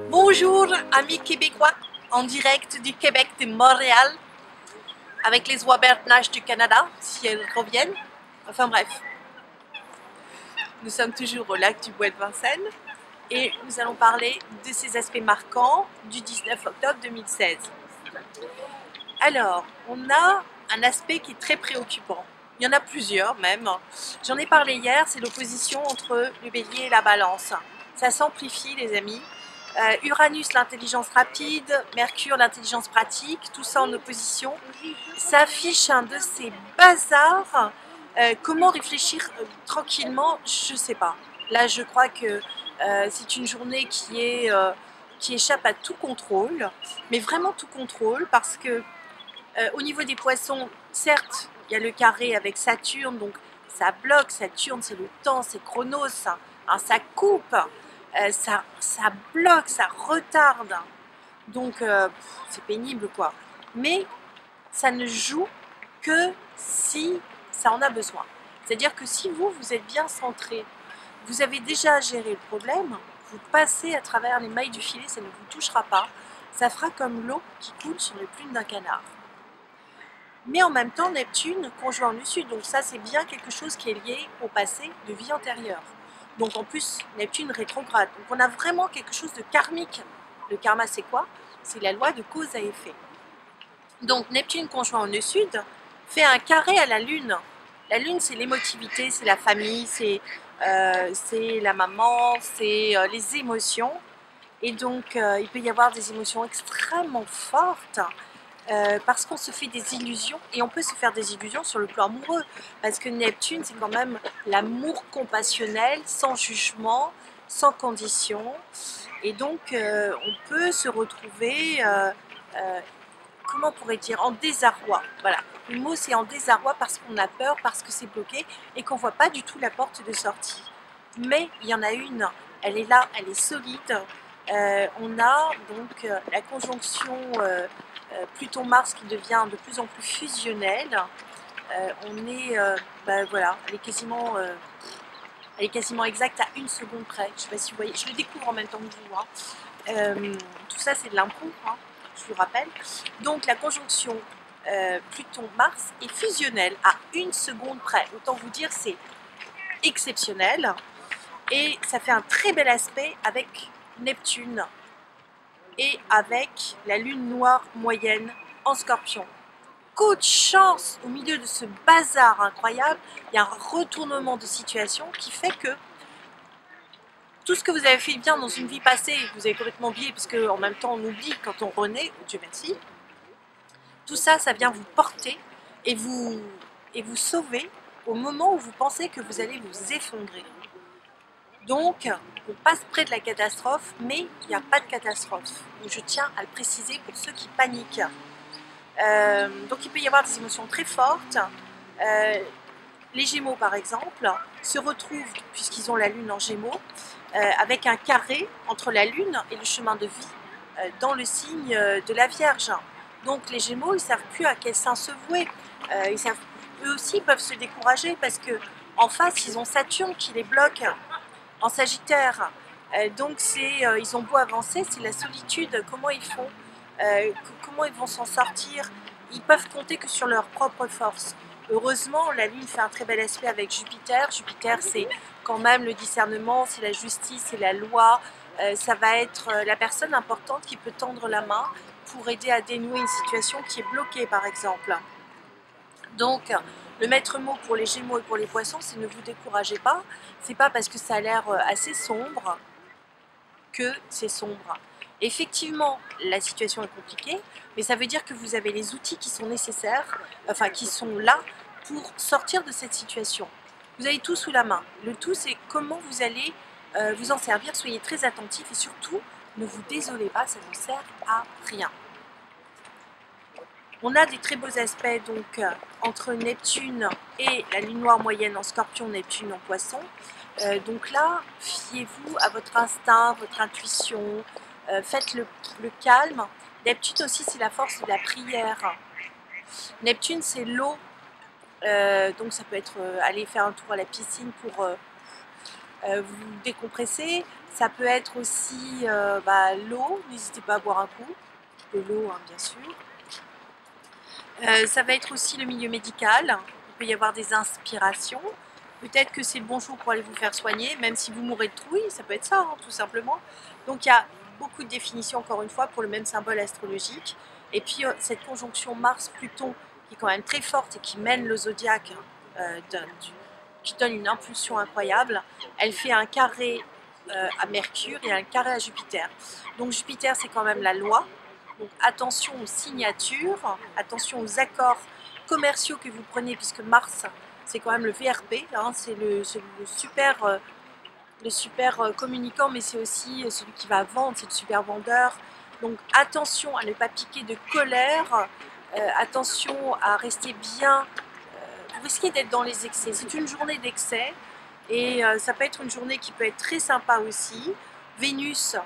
Bonjour amis québécois, en direct du Québec, de Montréal, avec les oies bernaches du Canada, si elles reviennent. Enfin bref, nous sommes toujours au lac du Bois de Vincennes et nous allons parler de ces aspects marquants du 19 octobre 2016. Alors, on a un aspect qui est très préoccupant. Il y en a plusieurs même. J'en ai parlé hier, c'est l'opposition entre le bélier et la balance. Ça s'amplifie les amis. Uranus, l'intelligence rapide, Mercure, l'intelligence pratique, tout ça en opposition. Ça affiche un de ces bazars. Comment réfléchir tranquillement, je ne sais pas. Là, je crois que c'est une journée qui échappe à tout contrôle, mais vraiment tout contrôle, parce que au niveau des poissons, certes, il y a le carré avec Saturne, donc ça bloque. Saturne, c'est le temps, c'est Chronos, hein, ça coupe. Ça bloque, ça retarde, donc c'est pénible quoi. Mais ça ne joue que si ça en a besoin. C'est-à-dire que si vous êtes bien centré, vous avez déjà géré le problème, vous passez à travers les mailles du filet, ça ne vous touchera pas, ça fera comme l'eau qui coule sur les plumes d'un canard. Mais en même temps, Neptune conjoint le sud, donc ça c'est bien quelque chose qui est lié au passé de vie antérieure. Donc en plus, Neptune rétrograde. Donc on a vraiment quelque chose de karmique. Le karma, c'est quoi? C'est la loi de cause à effet. Donc Neptune conjoint au nœud sud fait un carré à la Lune. La Lune, c'est l'émotivité, c'est la famille, c'est la maman, c'est les émotions. Et donc il peut y avoir des émotions extrêmement fortes. Parce qu'on se fait des illusions, et on peut se faire des illusions sur le plan amoureux, parce que Neptune c'est quand même l'amour compassionnel, sans jugement, sans condition, et donc on peut se retrouver, comment on pourrait dire, en désarroi. Voilà, le mot c'est en désarroi parce qu'on a peur, parce que c'est bloqué et qu'on ne voit pas du tout la porte de sortie. Mais il y en a une, elle est là, elle est solide. On a donc la conjonction Pluton-Mars qui devient de plus en plus fusionnelle. Voilà, elle est quasiment exacte à 1 seconde près. Je ne sais pas si vous voyez, je le découvre en même temps que vous. Hein. Tout ça c'est de l'impro, hein, je vous rappelle. Donc la conjonction Pluton-Mars est fusionnelle à 1 seconde près. Autant vous dire, c'est exceptionnel. Et ça fait un très bel aspect avec Neptune et avec la lune noire moyenne en Scorpion. Coup de chance, au milieu de ce bazar incroyable, il y a un retournement de situation qui fait que tout ce que vous avez fait bien dans une vie passée, vous avez complètement oublié, parce qu'en même temps on oublie quand on renaît, Dieu merci, tout ça, ça vient vous porter et vous sauver au moment où vous pensez que vous allez vous effondrer. Donc, on passe près de la catastrophe, mais il n'y a pas de catastrophe. Donc, je tiens à le préciser pour ceux qui paniquent. Donc, il peut y avoir des émotions très fortes. Les Gémeaux, par exemple, se retrouvent, puisqu'ils ont la Lune en Gémeaux, avec un carré entre la Lune et le chemin de vie dans le signe de la Vierge. Donc, les Gémeaux, ils ne savent plus à quel saint se vouer. Eux aussi peuvent se décourager parce qu'en face, ils ont Saturne qui les bloque en Sagittaire, donc ils ont beau avancer, c'est la solitude. Comment ils font, comment ils vont s'en sortir? Ils peuvent compter que sur leur propre force. Heureusement, la Lune fait un très bel aspect avec Jupiter. Jupiter, c'est quand même le discernement, c'est la justice, c'est la loi. Ça va être la personne importante qui peut tendre la main pour aider à dénouer une situation qui est bloquée, par exemple. Donc, le maître mot pour les Gémeaux et pour les Poissons, c'est ne vous découragez pas. C'est pas parce que ça a l'air assez sombre que c'est sombre. Effectivement, la situation est compliquée, mais ça veut dire que vous avez les outils qui sont nécessaires, enfin qui sont là pour sortir de cette situation. Vous avez tout sous la main. Le tout, c'est comment vous allez vous en servir. Soyez très attentifs et surtout, ne vous désolez pas, ça ne sert à rien. On a des très beaux aspects donc entre Neptune et la lune noire moyenne en Scorpion, Neptune en Poisson. Donc là, fiez-vous à votre instinct, votre intuition, faites le calme. Neptune aussi, c'est la force de la prière. Neptune, c'est l'eau. Donc ça peut être aller faire un tour à la piscine pour vous décompresser. Ça peut être aussi l'eau, n'hésitez pas à boire un coup, de l'eau hein, bien sûr. Ça va être aussi le milieu médical, il peut y avoir des inspirations. Peut-être que c'est le bon jour pour aller vous faire soigner, même si vous mourrez de trouille, ça peut être ça, hein, tout simplement. Donc il y a beaucoup de définitions, encore une fois, pour le même symbole astrologique. Et puis cette conjonction Mars-Pluton, qui est quand même très forte et qui mène le zodiaque, qui donne une impulsion incroyable, elle fait un carré à Mercure et un carré à Jupiter. Donc Jupiter, c'est quand même la loi. Donc attention aux signatures, attention aux accords commerciaux que vous prenez, puisque Mars, c'est quand même le VRP, hein, c'est le super communicant, mais c'est aussi celui qui va vendre, c'est le super vendeur. Donc attention à ne pas piquer de colère, attention à rester bien, vous risquez d'être dans les excès. C'est une journée d'excès et ça peut être une journée qui peut être très sympa aussi. Vénus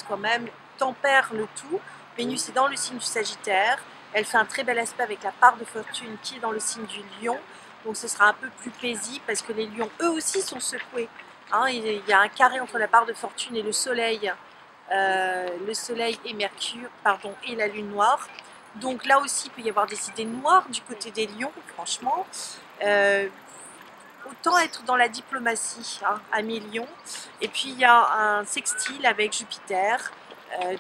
quand même tempère le tout. Vénus est dans le signe du Sagittaire, elle fait un très bel aspect avec la part de fortune qui est dans le signe du Lion, donc ce sera un peu plus paisible parce que les lions eux aussi sont secoués. Hein, il y a un carré entre la part de fortune et le soleil et Mercure, pardon, et la lune noire. Donc là aussi il peut y avoir des idées noires du côté des lions, franchement. Autant être dans la diplomatie, hein, amis lions. Et puis il y a un sextile avec Jupiter.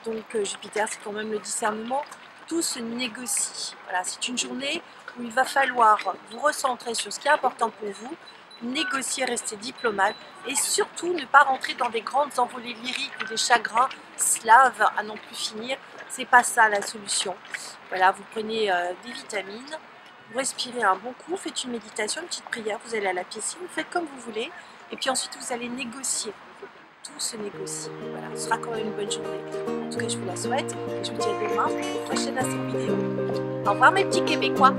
Donc Jupiter, c'est quand même le discernement. Tout se négocie. Voilà, c'est une journée où il va falloir vous recentrer sur ce qui est important pour vous, négocier, rester diplomate et surtout ne pas rentrer dans des grandes envolées lyriques ou des chagrins slaves à n'en plus finir. C'est pas ça la solution. Voilà, vous prenez des vitamines, vous respirez un bon coup, faites une méditation, une petite prière, vous allez à la piscine, vous faites comme vous voulez et puis ensuite vous allez négocier. Tout se négocie. Voilà, ce sera quand même une bonne journée. En tout cas, je vous la souhaite et je vous dis à demain pour une prochaine vidéo. Au revoir mes petits Québécois.